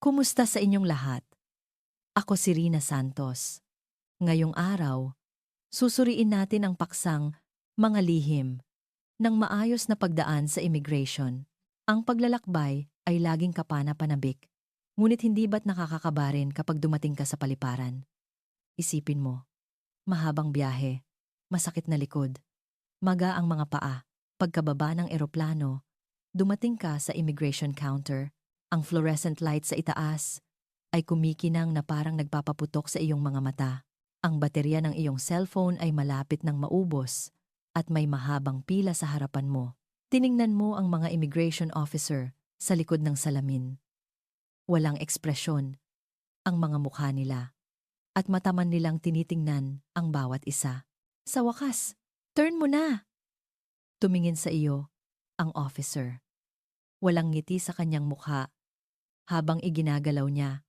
Kumusta sa inyong lahat? Ako si Rina Santos. Ngayong araw, susuriin natin ang paksang mga lihim ng maayos na pagdaan sa immigration. Ang paglalakbay ay laging kapana-panabik. Ngunit hindi ba't nakakakaba rin kapag dumating ka sa paliparan? Isipin mo, mahabang biyahe, masakit na likod, maga ang mga paa. Pagkababa ng eroplano, dumating ka sa immigration counter. Ang fluorescent light sa itaas ay kumikinang na parang nagpapaputok sa iyong mga mata. Ang baterya ng iyong cellphone ay malapit ng maubos at may mahabang pila sa harapan mo. Tiningnan mo ang mga immigration officer sa likod ng salamin. Walang ekspresyon ang mga mukha nila at mataman nilang tinitingnan ang bawat isa. Sa wakas, turn mo na! Tumingin sa iyo ang officer. Walang ngiti sa kanyang mukha habang iginagalaw niya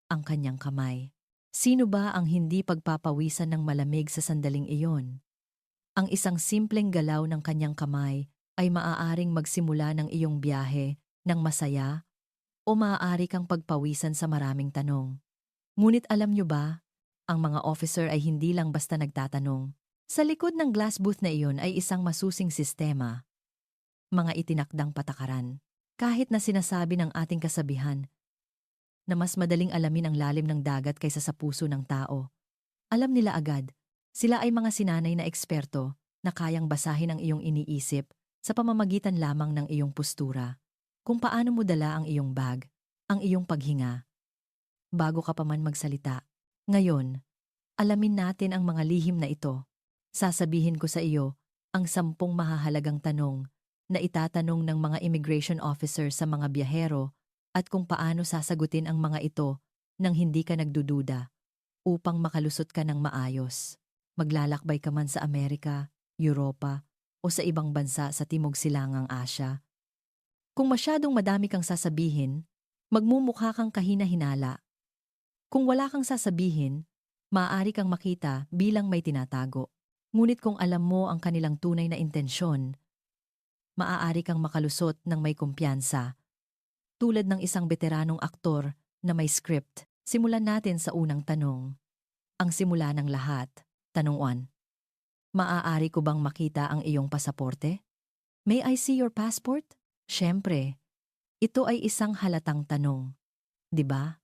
ang kanyang kamay. Sino ba ang hindi pagpapawisan ng malamig sa sandaling iyon? Ang isang simpleng galaw ng kanyang kamay ay maaaring magsimula ng iyong biyahe ng masaya o maaari kang pagpawisan sa maraming tanong. Ngunit alam niyo ba, ang mga officer ay hindi lang basta nagtatanong. Sa likod ng glass booth na iyon ay isang masusing sistema, mga itinakdang patakaran. Kahit na sinasabi ng ating kasabihan na mas madaling alamin ang lalim ng dagat kaysa sa puso ng tao, alam nila agad, sila ay mga sinanay na eksperto na kayang basahin ang iyong iniisip sa pamamagitan lamang ng iyong postura. Kung paano mo dala ang iyong bag, ang iyong paghinga, bago ka pa man magsalita. Ngayon, alamin natin ang mga lihim na ito. Sasabihin ko sa iyo ang 10 mahahalagang tanong na itatanong ng mga immigration officer sa mga biyahero at kung paano sasagutin ang mga ito nang hindi ka nagdududa upang makalusot ka ng maayos. Maglalakbay ka man sa Amerika, Europa o sa ibang bansa sa Timog Silangang Asya. Kung masyadong madami kang sasabihin, magmumukha kang kahina-hinala. Kung wala kang sasabihin, maaari kang makita bilang may tinatago. Ngunit kung alam mo ang kanilang tunay na intensyon, maaari kang makalusot ng may kumpiyansa. Tulad ng isang veteranong aktor na may script. Simulan natin sa unang tanong. Ang simula ng lahat. Tanong 1. Maaari ko bang makita ang iyong pasaporte? May I see your passport? Siyempre, ito ay isang halatang tanong. 'Di ba?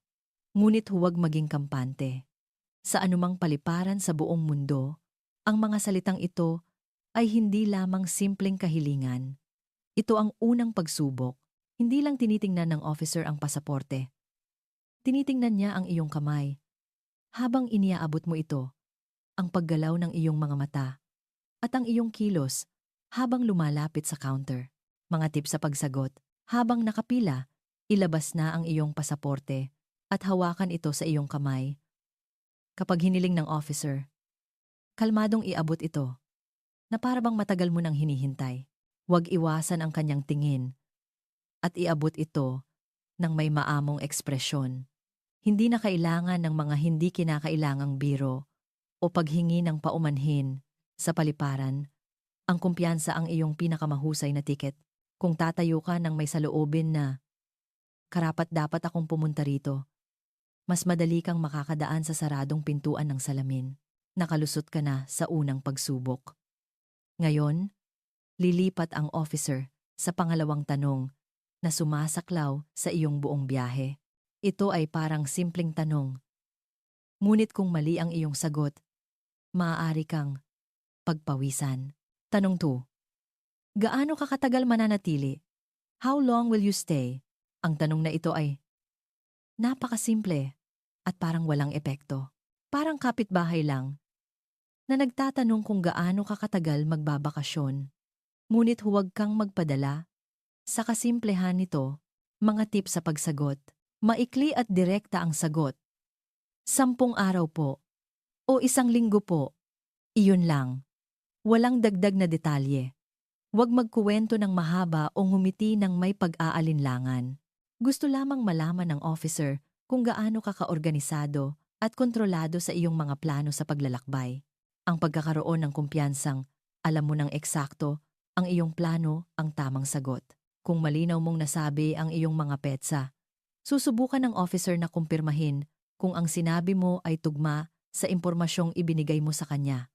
Ngunit huwag maging kampante. Sa anumang paliparan sa buong mundo, ang mga salitang ito ay hindi lamang simpleng kahilingan. Ito ang unang pagsubok. Hindi lang tinitingnan ng officer ang pasaporte. Tinitingnan niya ang iyong kamay. Habang iniaabot mo ito, ang paggalaw ng iyong mga mata, at ang iyong kilos habang lumalapit sa counter. Mga tips sa pagsagot. Habang nakapila, ilabas na ang iyong pasaporte at hawakan ito sa iyong kamay. Kapag hiniling ng officer, kalmadong iabot ito, na para bang matagal mo nang hinihintay. Huwag iwasan ang kanyang tingin at iabot ito ng may maamong ekspresyon. Hindi na kailangan ng mga hindi kinakailangang biro o paghingi ng paumanhin sa paliparan. Ang kumpiyansa ang iyong pinakamahusay na tiket. Kung tatayo ka ng may saloobin na, karapat-dapat akong pumunta rito, mas madali kang makakadaan sa saradong pintuan ng salamin. Nakalusot ka na sa unang pagsubok. Ngayon, lilipat ang officer sa pangalawang tanong na sumasaklaw sa iyong buong biyahe. Ito ay parang simpleng tanong. Ngunit kung mali ang iyong sagot, maaari kang pagpawisan. Tanong 2. Gaano ka katagal mananatili? How long will you stay? Ang tanong na ito ay napakasimple at parang walang epekto. Parang kapitbahay lang na nagtatanong kung gaano ka katagal magbabakasyon. Ngunit huwag kang magpadala. Sa kasimplehan nito, mga tips sa pagsagot. Maikli at direkta ang sagot. 10 araw po o 1 linggo po. Iyon lang. Walang dagdag na detalye. Huwag magkuwento ng mahaba o ngumiti ng may pag-aalinlangan. Gusto lamang malaman ng officer kung gaano ka kaorganisado at kontrolado sa iyong mga plano sa paglalakbay. Ang pagkakaroon ng kumpiyansang alam mo ng eksakto ang iyong plano ang tamang sagot. Kung malinaw mong nasabi ang iyong mga petsa, Susubukan ng officer na kumpirmahin kung ang sinabi mo ay tugma sa impormasyong ibinigay mo sa kanya.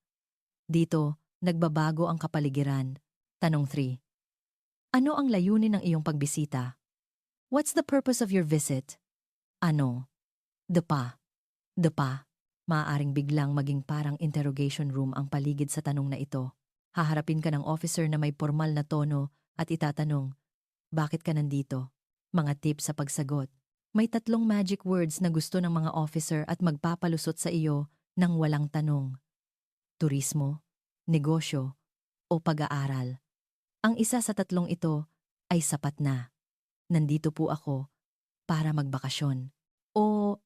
Dito, nagbabago ang kapaligiran. Tanong 3. Ano ang layunin ng iyong pagbisita? What's the purpose of your visit? Ano? Dapa. Dapa. Maaaring biglang maging parang interrogation room ang paligid sa tanong na ito. Haharapin ka ng officer na may formal na tono at itatanong, bakit ka nandito? Mga tips sa pagsagot. May 3 magic words na gusto ng mga officer at magpapalusot sa iyo nang walang tanong. Turismo, negosyo, o pag-aaral. Ang isa sa 3 ito ay sapat na. Nandito po ako para magbakasyon. O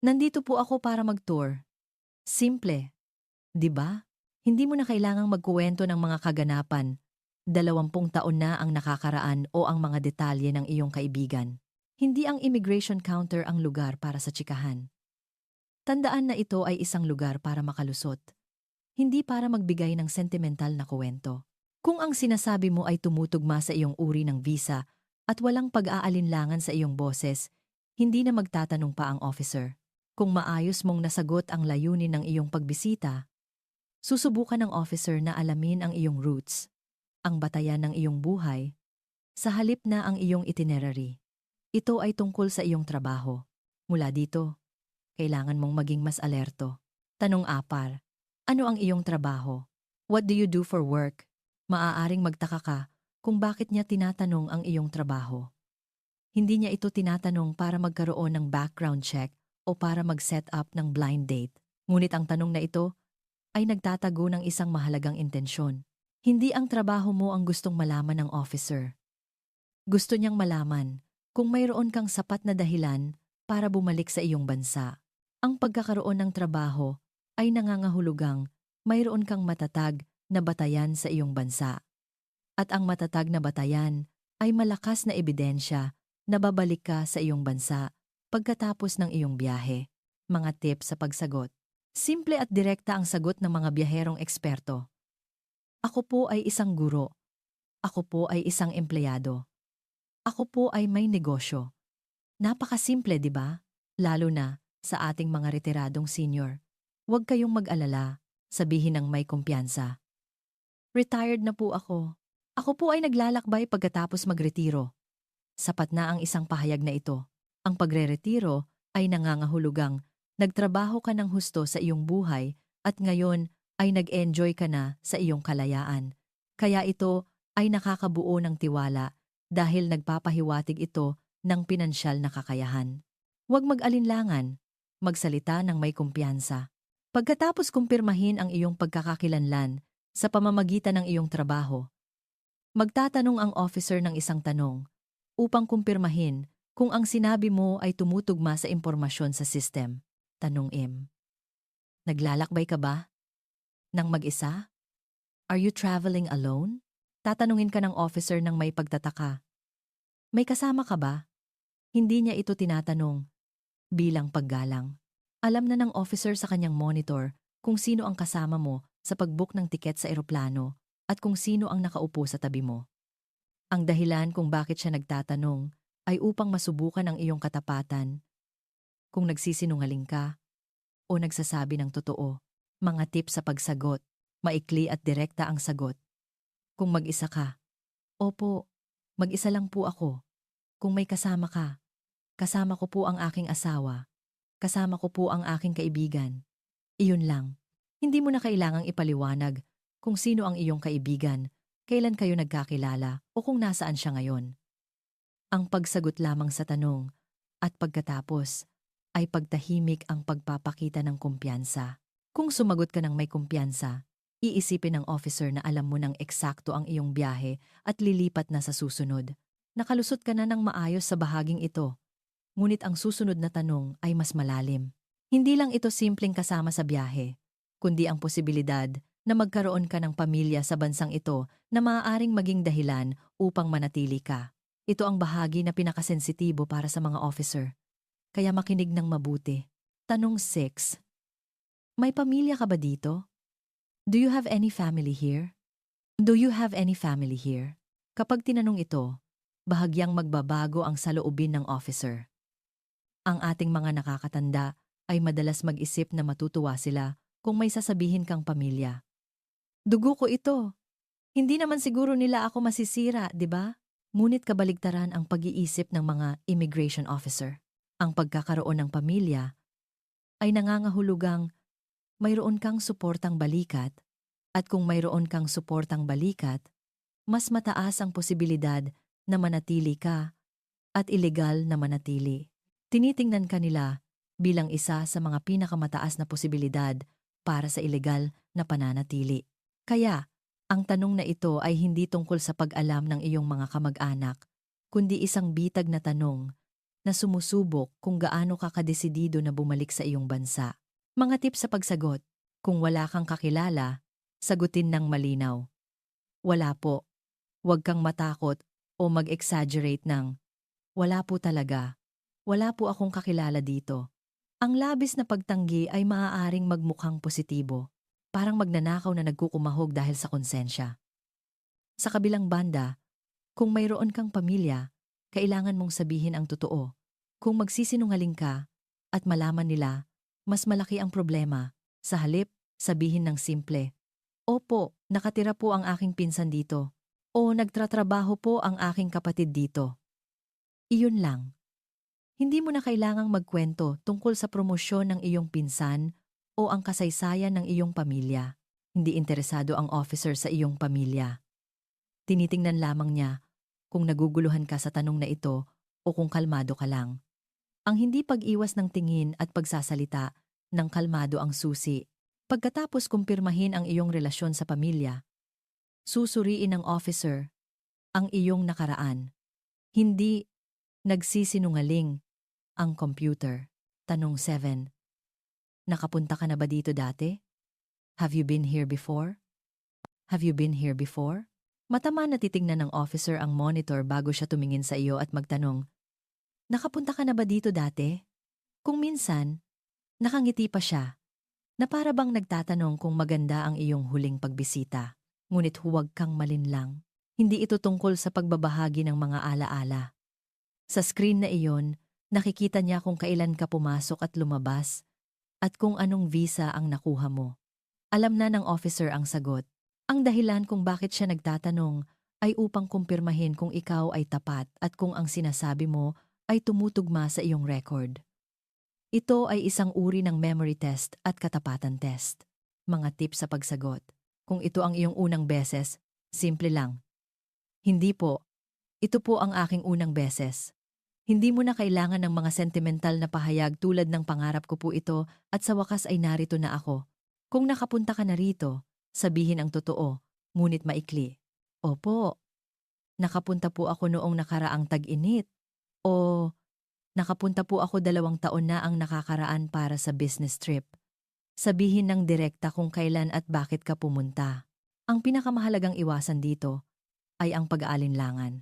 nandito po ako para mag-tour. Simple, 'di ba? Hindi mo na kailangang magkuwento ng mga kaganapan. 20 taon na ang nakakaraan o ang mga detalye ng iyong kaibigan. Hindi ang immigration counter ang lugar para sa tsikahan. Tandaan na ito ay isang lugar para makalusot. Hindi para magbigay ng sentimental na kuwento. Kung ang sinasabi mo ay tumutugma sa iyong uri ng visa at walang pag-aalinlangan sa iyong boses, hindi na magtatanong pa ang officer. Kung maayos mong nasagot ang layunin ng iyong pagbisita, susubukan ng officer na alamin ang iyong roots, ang batayan ng iyong buhay, sa halip na ang iyong itinerary. Ito ay tungkol sa iyong trabaho. Mula dito, kailangan mong maging mas alerto. Tanong 4. Ano ang iyong trabaho? What do you do for work? Maaaring magtaka ka kung bakit niya tinatanong ang iyong trabaho. Hindi niya ito tinatanong para magkaroon ng background check o para mag-set up ng blind date. Ngunit ang tanong na ito ay nagtatago ng isang mahalagang intensyon. Hindi ang trabaho mo ang gustong malaman ng officer. Gusto niyang malaman kung mayroon kang sapat na dahilan para bumalik sa iyong bansa. Ang pagkakaroon ng trabaho ay nangangahulugang mayroon kang matatag na batayan sa iyong bansa. At ang matatag na batayan ay malakas na ebidensya na babalik ka sa iyong bansa pagkatapos ng iyong biyahe. Mga tips sa pagsagot. Simple at direkta ang sagot ng mga biyaherong eksperto. Ako po ay isang guro. Ako po ay isang empleyado. Ako po ay may negosyo. Napakasimple, di ba? Lalo na sa ating mga retiradong senior. Huwag kayong mag-alala, sabihin ng may kumpiyansa. Retired na po ako. Ako po ay naglalakbay pagkatapos magretiro. Sapat na ang isang pahayag na ito. Ang pagre-retiro ay nangangahulugang nagtrabaho ka ng husto sa iyong buhay at ngayon ay nag-enjoy ka na sa iyong kalayaan. Kaya ito ay nakakabuo ng tiwala dahil nagpapahiwatig ito ng pinansyal na kakayahan. Huwag mag-alinlangan, magsalita ng may kumpiyansa. Pagkatapos kumpirmahin ang iyong pagkakakilanlan sa pamamagitan ng iyong trabaho, magtatanong ang officer ng isang tanong upang kumpirmahin kung ang sinabi mo ay tumutugma sa impormasyon sa system. Tanong M. Naglalakbay ka ba? Nang mag-isa? Are you traveling alone? Tatanungin ka ng officer ng may pagtataka. May kasama ka ba? Hindi niya ito tinatanong bilang paggalang. Alam na ng officer sa kanyang monitor kung sino ang kasama mo sa pag-book ng tiket sa eroplano at kung sino ang nakaupo sa tabi mo. Ang dahilan kung bakit siya nagtatanong ay upang masubukan ang iyong katapatan. Kung nagsisinungaling ka o nagsasabi ng totoo, mga tips sa pagsagot, maikli at direkta ang sagot. Kung mag-isa ka, opo, mag-isa lang po ako. Kung may kasama ka, kasama ko po ang aking asawa. Kasama ko po ang aking kaibigan. Iyon lang. Hindi mo na kailangang ipaliwanag kung sino ang iyong kaibigan, kailan kayo nagkakilala o kung nasaan siya ngayon. Ang pagsagot lamang sa tanong at pagkatapos ay pagtahimik ang pagpapakita ng kumpiyansa. Kung sumagot ka ng may kumpiyansa, iisipin ng officer na alam mo ng eksakto ang iyong biyahe at lilipat na sa susunod. Nakalusot ka na ng maayos sa bahaging ito. Ngunit ang susunod na tanong ay mas malalim. Hindi lang ito simpleng kasama sa biyahe, kundi ang posibilidad na magkaroon ka ng pamilya sa bansang ito na maaaring maging dahilan upang manatili ka. Ito ang bahagi na pinakasensitibo para sa mga officer. Kaya makinig ng mabuti. Tanong 6. May pamilya ka ba dito? Do you have any family here? Do you have any family here? Kapag tinanong ito, bahagyang magbabago ang saloobin ng officer. Ang ating mga nakakatanda ay madalas mag-isip na matutuwa sila kung may sasabihin kang pamilya. Dugo ko ito. Hindi naman siguro nila ako masisira, di ba? Ngunit kabaligtaran ang pag-iisip ng mga immigration officer. Ang pagkakaroon ng pamilya ay nangangahulugang mayroon kang suportang balikat, at kung mayroon kang suportang balikat, mas mataas ang posibilidad na manatili ka at ilegal na manatili. Tinitingnan ka nila bilang isa sa mga pinakamataas na posibilidad para sa ilegal na pananatili. Kaya, ang tanong na ito ay hindi tungkol sa pag-alam ng iyong mga kamag-anak, kundi isang bitag na tanong na sumusubok kung gaano ka kadesidido na bumalik sa iyong bansa. Mga tips sa pagsagot. Kung wala kang kakilala, sagutin ng malinaw. Wala po. Huwag kang matakot o mag-exaggerate ng, wala po talaga. Wala po akong kakilala dito. Ang labis na pagtanggi ay maaaring magmukhang positibo. Parang magnanakaw na nagkukumahog dahil sa konsensya. Sa kabilang banda, kung mayroon kang pamilya, kailangan mong sabihin ang totoo. Kung magsisinungaling ka at malaman nila, mas malaki ang problema. Sa halip, sabihin ng simple, opo, nakatira po ang aking pinsan dito. O nagtratrabaho po ang aking kapatid dito. Iyon lang. Hindi mo na kailangang magkwento tungkol sa promosyon ng iyong pinsan o ang kasaysayan ng iyong pamilya. Hindi interesado ang officer sa iyong pamilya. Tinitingnan lamang niya kung naguguluhan ka sa tanong na ito o kung kalmado ka lang. Ang hindi pag-iwas ng tingin at pagsasalita ng kalmado ang susi. Pagkatapos kumpirmahin ang iyong relasyon sa pamilya, susuriin ng officer ang iyong nakaraan. Hindi nagsisinungaling ang computer. Tanong 7. Nakapunta ka na ba dito dati? Have you been here before? Have you been here before? Matama na titingnan ng officer ang monitor bago siya tumingin sa iyo at magtanong, nakapunta ka na ba dito dati? Kung minsan, nakangiti pa siya, na para bang nagtatanong kung maganda ang iyong huling pagbisita. Ngunit huwag kang malinlang. Hindi ito tungkol sa pagbabahagi ng mga alaala. Sa screen na iyon, nakikita niya kung kailan ka pumasok at lumabas at kung anong visa ang nakuha mo. Alam na ng officer ang sagot. Ang dahilan kung bakit siya nagtatanong ay upang kumpirmahin kung ikaw ay tapat at kung ang sinasabi mo ay tumutugma sa iyong record. Ito ay isang uri ng memory test at katapatan test. Mga tips sa pagsagot. Kung ito ang iyong unang beses, simple lang. Hindi po. Ito po ang aking unang beses. Hindi mo na kailangan ng mga sentimental na pahayag tulad ng pangarap ko po ito at sa wakas ay narito na ako. Kung nakapunta ka na rito, sabihin ang totoo, ngunit maikli. Opo, nakapunta po ako noong nakaraang tag-init. O, nakapunta po ako 2 taon na ang nakakaraan para sa business trip. Sabihin ng direkta kung kailan at bakit ka pumunta. Ang pinakamahalagang iwasan dito ay ang pag-aalinlangan.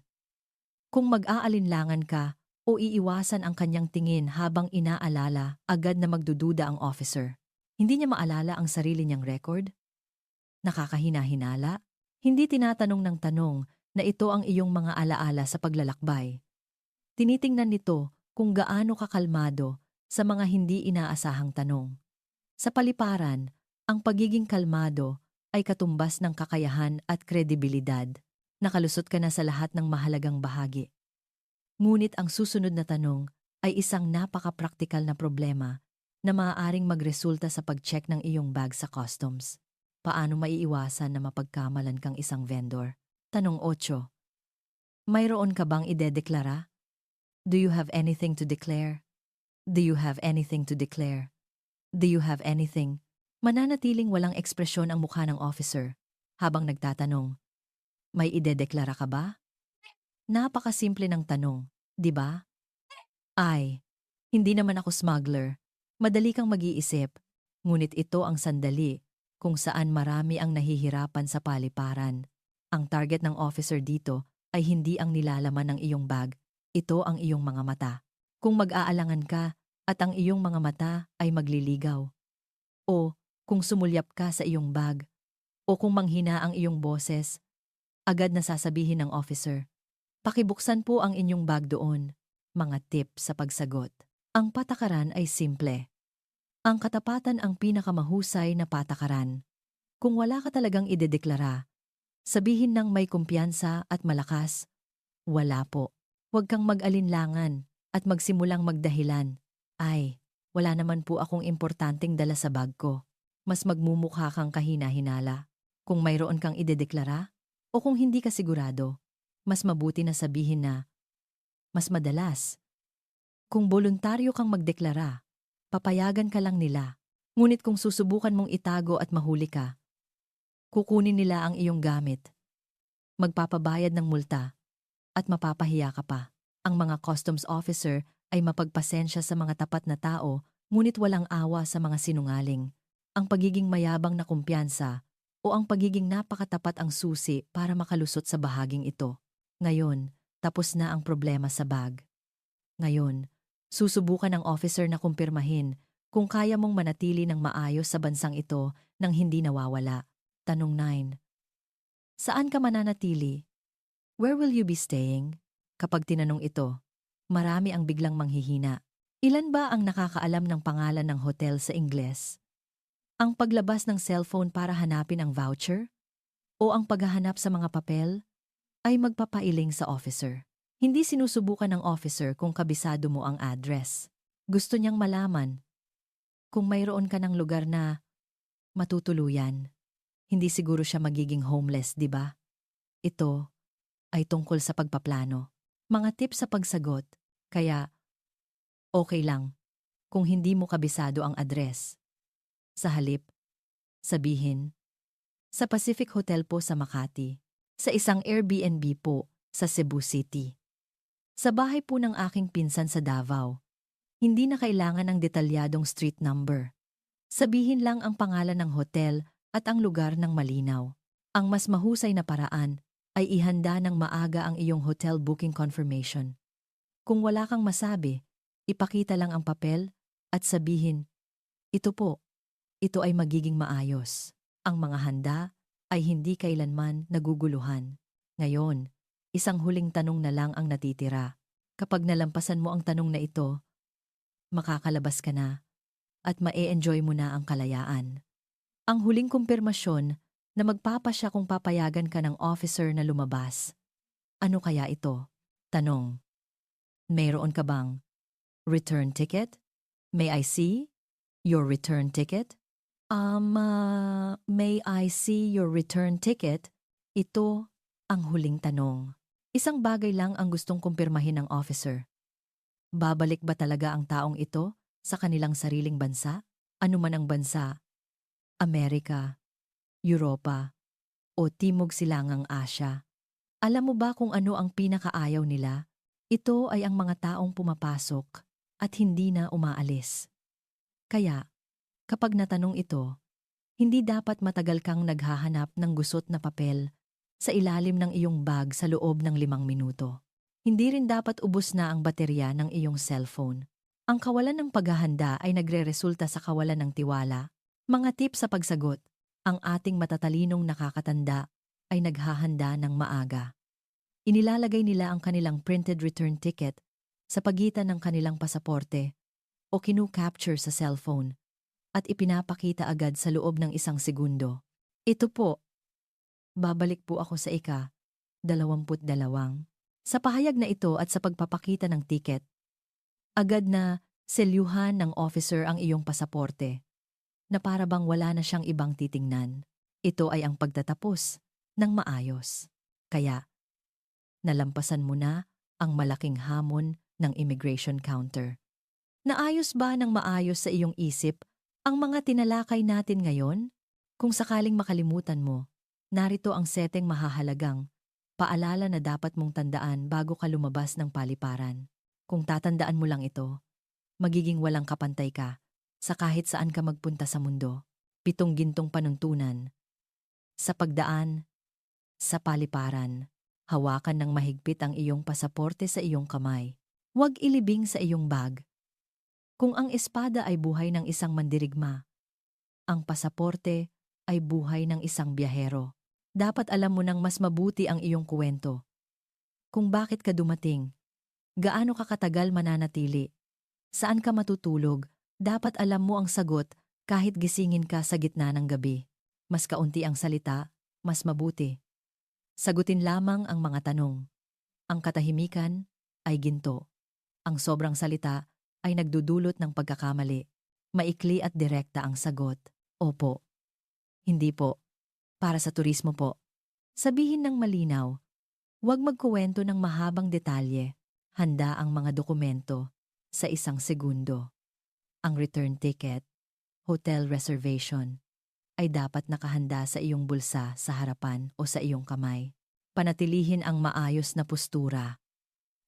Kung mag-aalinlangan ka o iiwasan ang kanyang tingin habang inaalala, agad na magdududa ang officer. Hindi niya maalala ang sarili niyang record? Nakakahina-hinala? Hindi tinatanong ng tanong na ito ang iyong mga alaala sa paglalakbay. Tinitingnan nito kung gaano kakalmado sa mga hindi inaasahang tanong. Sa paliparan, ang pagiging kalmado ay katumbas ng kakayahan at kredibilidad. Nakalusot ka na sa lahat ng mahalagang bahagi. Ngunit ang susunod na tanong ay isang napaka-praktikal na problema na maaaring magresulta sa pag-check ng iyong bag sa customs. Paano maiiwasan na mapagkamalan kang isang vendor? Tanong 8. Mayroon ka bang idedeklara? Do you have anything to declare? Do you have anything to declare? Do you have anything? Mananatiling walang ekspresyon ang mukha ng officer habang nagtatanong. May idedeklara ka ba? Napakasimple ng tanong, di ba? Ay, hindi naman ako smuggler. Madali kang mag-iisip. Ngunit ito ang sandali kung saan marami ang nahihirapan sa paliparan. Ang target ng officer dito ay hindi ang nilalaman ng iyong bag. Ito ang iyong mga mata. Kung mag-aalangan ka at ang iyong mga mata ay magliligaw. O kung sumulyap ka sa iyong bag. O kung manghina ang iyong boses, agad na sasabihin ng officer, Pakibuksan po ang inyong bag doon. Mga tip sa pagsagot. Ang patakaran ay simple. Ang katapatan ang pinakamahusay na patakaran. Kung wala ka talagang idedeklara, sabihin ng may kumpiyansa at malakas, wala po. Huwag kang mag-alinlangan at magsimulang magdahilan. Ay, wala naman po akong importanteng dala sa bag ko. Mas magmumukha kang kahina-hinala. Kung mayroon kang idedeklara o kung hindi ka sigurado, mas mabuti na sabihin na, mas madalas. Kung voluntaryo kang magdeklara, papayagan ka lang nila. Ngunit kung susubukan mong itago at mahuli ka, kukunin nila ang iyong gamit. Magpapabayad ng multa at mapapahiya ka pa. Ang mga customs officer ay mapagpasensya sa mga tapat na tao, ngunit walang awa sa mga sinungaling. Ang pagiging mayabang na kumpiyansa o ang pagiging napakatapat ang susi para makalusot sa bahaging ito. Ngayon, tapos na ang problema sa bag. Ngayon, susubukan ng officer na kumpirmahin kung kaya mong manatili ng maayos sa bansang ito nang hindi nawawala. Tanong 9. Saan ka mananatili? Where will you be staying? Kapag tinanong ito, marami ang biglang manghihina. Ilan ba ang nakakaalam ng pangalan ng hotel sa Ingles? Ang paglabas ng cellphone para hanapin ang voucher? O ang paghahanap sa mga papel? Ay magpapailing sa officer. Hindi sinusubukan ng officer kung kabisado mo ang address. Gusto niyang malaman kung mayroon ka ng lugar na matutuluyan. Hindi siguro siya magiging homeless, di ba? Ito ay tungkol sa pagpaplano. Mga tips sa pagsagot. Kaya, okay lang kung hindi mo kabisado ang address. Sa halip, sabihin, sa Pacific Hotel po sa Makati. Sa isang Airbnb po sa Cebu City. Sa bahay po ng aking pinsan sa Davao. Hindi na kailangan ng detalyadong street number. Sabihin lang ang pangalan ng hotel at ang lugar ng malinaw. Ang mas mahusay na paraan ay ihanda ng maaga ang iyong hotel booking confirmation. Kung wala kang masabi, ipakita lang ang papel at sabihin, ito po, ito ay magiging maayos. Ang mga handa ay hindi kailanman naguguluhan. Ngayon, isang huling tanong na lang ang natitira. Kapag nalampasan mo ang tanong na ito, makakalabas ka na at ma-e-enjoy mo na ang kalayaan. Ang huling kumpirmasyon na magpapasya kung papayagan ka ng officer na lumabas. Ano kaya ito? Tanong. Mayroon ka bang return ticket? May I see your return ticket? May I see your return ticket? Ito ang huling tanong. Isang bagay lang ang gustong kumpirmahin ng officer. Babalik ba talaga ang taong ito sa kanilang sariling bansa? Ano man ang bansa? Amerika, Europa, o Timog Silangang Asya. Alam mo ba kung ano ang pinakaayaw nila? Ito ay ang mga taong pumapasok at hindi na umaalis. Kaya, kapag natanong ito, hindi dapat matagal kang naghahanap ng gusot na papel sa ilalim ng iyong bag sa loob ng 5 minuto. Hindi rin dapat ubos na ang baterya ng iyong cellphone. Ang kawalan ng paghahanda ay nagreresulta sa kawalan ng tiwala. Mga tips sa pagsagot. Ang ating matatalinong nakakatanda ay naghahanda ng maaga. Inilalagay nila ang kanilang printed return ticket sa pagitan ng kanilang pasaporte o kinu-capture sa cellphone at ipinapakita agad sa loob ng 1 segundo. Ito po, babalik po ako sa ika-22. Sa pahayag na ito at sa pagpapakita ng ticket, agad na selyuhan ng officer ang iyong pasaporte na para bang wala na siyang ibang titingnan. Ito ay ang pagtatapos ng maayos. Kaya, nalampasan mo na ang malaking hamon ng immigration counter. Naayos ba ng maayos sa iyong isip ang mga tinalakay natin ngayon? Kung sakaling makalimutan mo, narito ang seteng mahahalagang paalala na dapat mong tandaan bago ka lumabas ng paliparan. Kung tatandaan mo lang ito, magiging walang kapantay ka sa kahit saan ka magpunta sa mundo. 7 gintong panuntunan. Sa pagdaan, sa paliparan, hawakan ng mahigpit ang iyong pasaporte sa iyong kamay. Huwag ilibing sa iyong bag. Kung ang espada ay buhay ng isang mandirigma, ang pasaporte ay buhay ng isang biyahero. Dapat alam mo nang mas mabuti ang iyong kuwento kung bakit ka dumating. Gaano ka katagal mananatili? Saan ka matutulog? Dapat alam mo ang sagot kahit gisingin ka sa gitna ng gabi. Mas kaunti ang salita, mas mabuti. Sagutin lamang ang mga tanong. Ang katahimikan ay ginto. Ang sobrang salita ay nagdudulot ng pagkakamali. Maikli at direkta ang sagot. Opo. Hindi po. Para sa turismo po. Sabihin ng malinaw. Huwag magkuwento ng mahabang detalye. Handa ang mga dokumento sa isang segundo. Ang return ticket, hotel reservation, ay dapat nakahanda sa iyong bulsa sa harapan o sa iyong kamay. Panatilihin ang maayos na postura.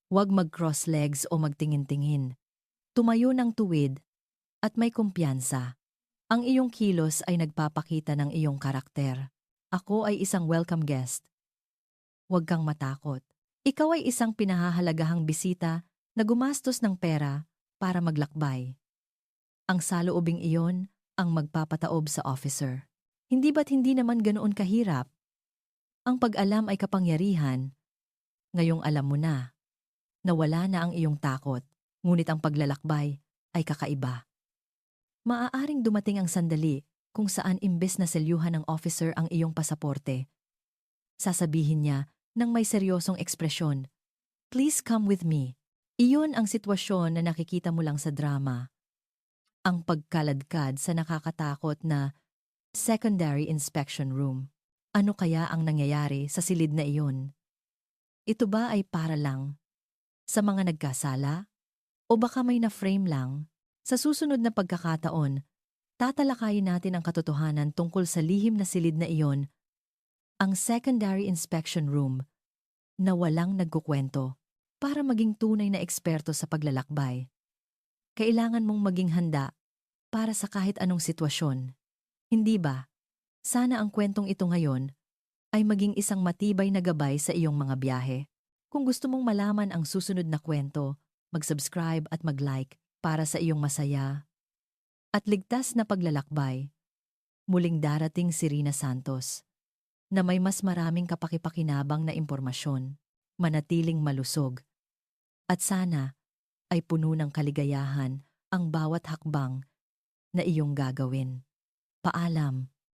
Huwag mag-cross legs o magtingin-tingin. Tumayo ng tuwid at may kumpiyansa. Ang iyong kilos ay nagpapakita ng iyong karakter. Ako ay isang welcome guest. Huwag kang matakot. Ikaw ay isang pinahahalagahang bisita na gumastos ng pera para maglakbay. Ang saloobing iyon ang magpapataob sa officer. Hindi ba't hindi naman ganoon kahirap? Ang pag-alam ay kapangyarihan. Ngayong alam mo na wala na ang iyong takot, ngunit ang paglalakbay ay kakaiba. Maaaring dumating ang sandali kung saan imbes na selyuhan ng officer ang iyong pasaporte. Sasabihin niya nang may seryosong ekspresyon, "Please come with me." Iyon ang sitwasyon na nakikita mo lang sa drama. Ang pagkaladkad sa nakakatakot na secondary inspection room. Ano kaya ang nangyayari sa silid na iyon? Ito ba ay para lang sa mga nagkasala? O baka may na-frame lang? Sa susunod na pagkakataon, tatalakayin natin ang katotohanan tungkol sa lihim na silid na iyon, ang secondary inspection room, na walang nagkukwento. Para maging tunay na eksperto sa paglalakbay, kailangan mong maging handa para sa kahit anong sitwasyon. Hindi ba? Sana ang kwentong ito ngayon ay maging isang matibay na gabay sa iyong mga biyahe. Kung gusto mong malaman ang susunod na kwento, mag-subscribe at mag-like para sa iyong masaya at ligtas na paglalakbay. Muling darating si Rina Santos na may mas maraming kapakipakinabang na impormasyon, manatiling malusog, at sana ay puno ng kaligayahan ang bawat hakbang na iyong gagawin. Paalam.